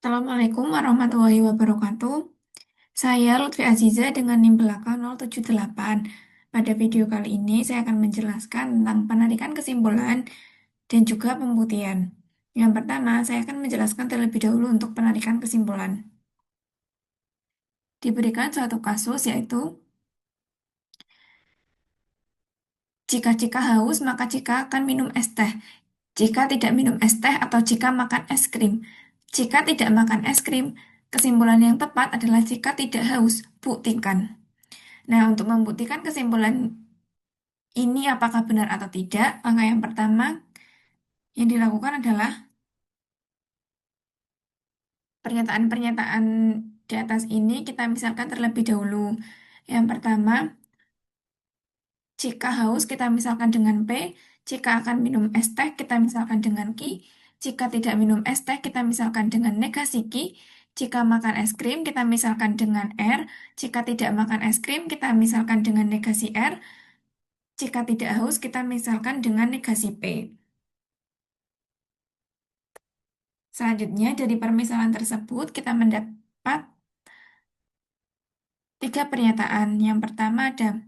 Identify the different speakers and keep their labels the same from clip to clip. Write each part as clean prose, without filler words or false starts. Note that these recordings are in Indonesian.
Speaker 1: Assalamualaikum warahmatullahi wabarakatuh. Saya Lutfi Aziza dengan NIM belakang 078. Pada video kali ini saya akan menjelaskan tentang penarikan kesimpulan dan juga pembuktian. Yang pertama, saya akan menjelaskan terlebih dahulu untuk penarikan kesimpulan. Diberikan suatu kasus yaitu jika haus maka jika akan minum es teh. Jika tidak minum es teh atau jika makan es krim. Jika tidak makan es krim, kesimpulan yang tepat adalah jika tidak haus. Buktikan. Nah, untuk membuktikan kesimpulan ini apakah benar atau tidak, langkah yang pertama yang dilakukan adalah pernyataan-pernyataan di atas ini kita misalkan terlebih dahulu. Yang pertama, jika haus kita misalkan dengan P, jika akan minum es teh kita misalkan dengan Q, jika tidak minum es teh kita misalkan dengan negasi Q, jika makan es krim kita misalkan dengan R, jika tidak makan es krim kita misalkan dengan negasi R, jika tidak haus kita misalkan dengan negasi P. Selanjutnya, dari permisalan tersebut kita mendapat tiga pernyataan. Yang pertama ada,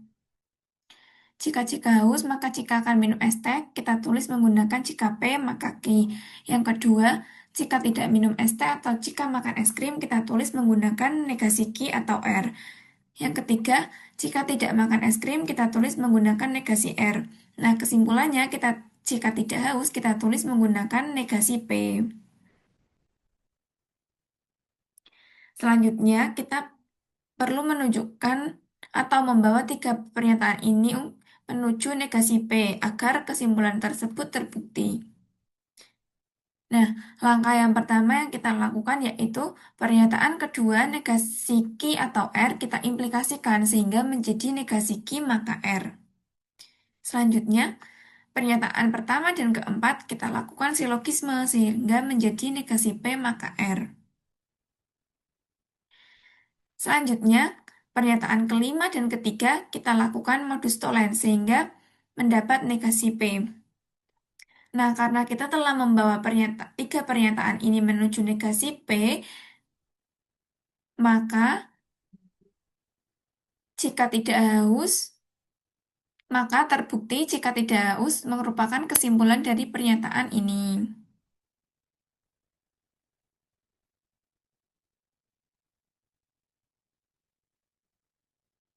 Speaker 1: jika haus, maka jika akan minum es teh, kita tulis menggunakan jika P, maka Q. Yang kedua, jika tidak minum es teh atau jika makan es krim, kita tulis menggunakan negasi Q atau R. Yang ketiga, jika tidak makan es krim, kita tulis menggunakan negasi R. Nah, kesimpulannya, jika tidak haus, kita tulis menggunakan negasi P. Selanjutnya, kita perlu menunjukkan atau membawa tiga pernyataan ini menuju negasi P agar kesimpulan tersebut terbukti. Nah, langkah yang pertama yang kita lakukan yaitu pernyataan kedua negasi Q atau R kita implikasikan sehingga menjadi negasi Q maka R. Selanjutnya, pernyataan pertama dan keempat kita lakukan silogisme sehingga menjadi negasi P maka R. Selanjutnya, pernyataan kelima dan ketiga kita lakukan modus tollens sehingga mendapat negasi P. Nah, karena kita telah membawa tiga pernyataan ini menuju negasi P, maka jika tidak haus, maka terbukti jika tidak haus merupakan kesimpulan dari pernyataan ini.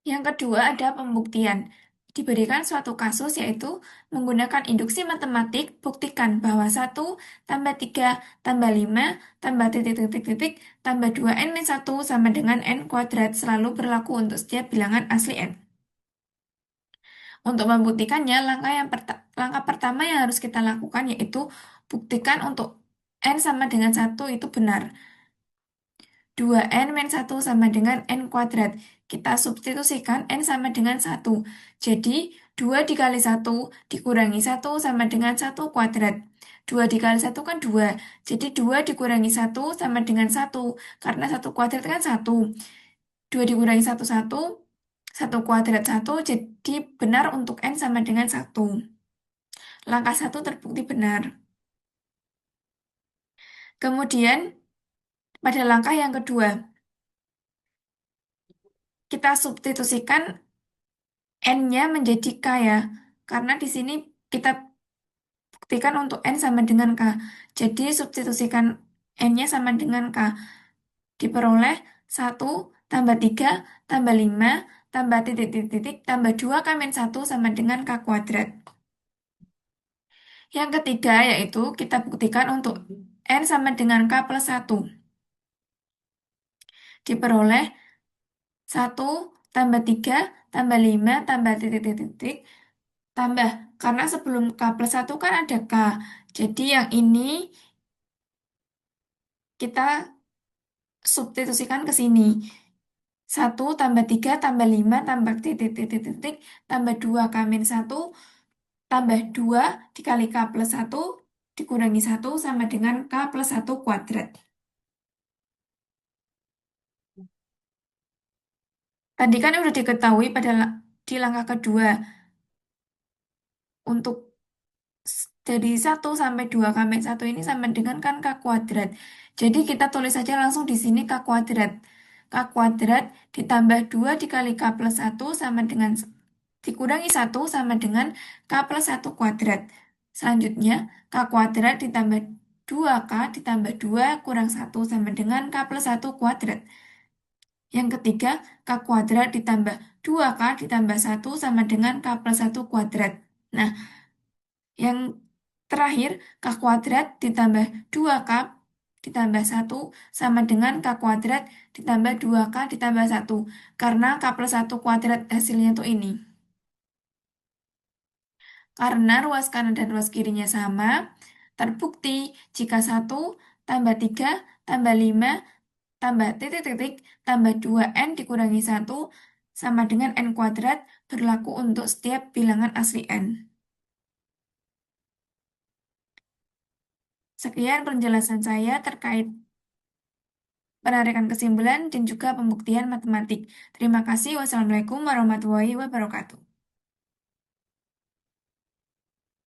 Speaker 1: Yang kedua ada pembuktian. Diberikan suatu kasus yaitu menggunakan induksi matematik, buktikan bahwa 1 tambah 3 tambah 5 tambah titik-titik-titik tambah 2n-1 sama dengan n kuadrat selalu berlaku untuk setiap bilangan asli n. Untuk membuktikannya, langkah pertama yang harus kita lakukan yaitu buktikan untuk n sama dengan 1 itu benar. 2n-1 sama dengan n kuadrat. Kita substitusikan n sama dengan 1. Jadi, 2 dikali 1 dikurangi 1 sama dengan 1 kuadrat. 2 dikali 1 kan 2. Jadi, 2 dikurangi 1 sama dengan 1. Karena 1 kuadrat kan 1. 2 dikurangi 1, 1. 1 kuadrat 1. Jadi, benar untuk n sama dengan 1. Langkah 1 terbukti benar. Kemudian, pada langkah yang kedua, kita substitusikan N-nya menjadi K ya. Karena di sini kita buktikan untuk N sama dengan K. Jadi substitusikan N-nya sama dengan K. Diperoleh 1 tambah 3 tambah 5 tambah titik-titik tambah 2 K min 1 sama dengan K kuadrat. Yang ketiga yaitu kita buktikan untuk N sama dengan K plus 1. Diperoleh 1 tambah 3 tambah 5 tambah titik-titik tambah, karena sebelum K plus 1 kan ada K. Jadi yang ini kita substitusikan ke sini. 1 tambah 3 tambah 5 tambah titik-titik tambah 2 K min 1 tambah 2 dikali K plus 1 dikurangi 1 sama dengan K plus 1 kuadrat. Tadi kan udah diketahui di langkah kedua untuk Jadi 1 sampai 2 kambing 1 ini sama dengan kan K kuadrat. Jadi kita tulis saja langsung di sini K kuadrat. K kuadrat ditambah 2 dikali K plus 1 sama dengan dikurangi 1 sama dengan K plus 1 kuadrat. Selanjutnya K kuadrat ditambah 2K ditambah 2 kurang 1 sama dengan K plus 1 kuadrat. Yang ketiga K kuadrat ditambah 2K ditambah 1 sama dengan K plus 1 kuadrat. Nah, yang terakhir, K kuadrat ditambah 2K ditambah 1 sama dengan K kuadrat ditambah 2K ditambah 1. Karena K plus 1 kuadrat hasilnya tuh ini. Karena ruas kanan dan ruas kirinya sama, terbukti jika 1 tambah 3 tambah 5 tambah titik-titik tambah 2N dikurangi 1 sama dengan N kuadrat berlaku untuk setiap bilangan asli N. Sekian penjelasan saya terkait penarikan kesimpulan dan juga pembuktian matematik. Terima kasih. Wassalamualaikum warahmatullahi wabarakatuh.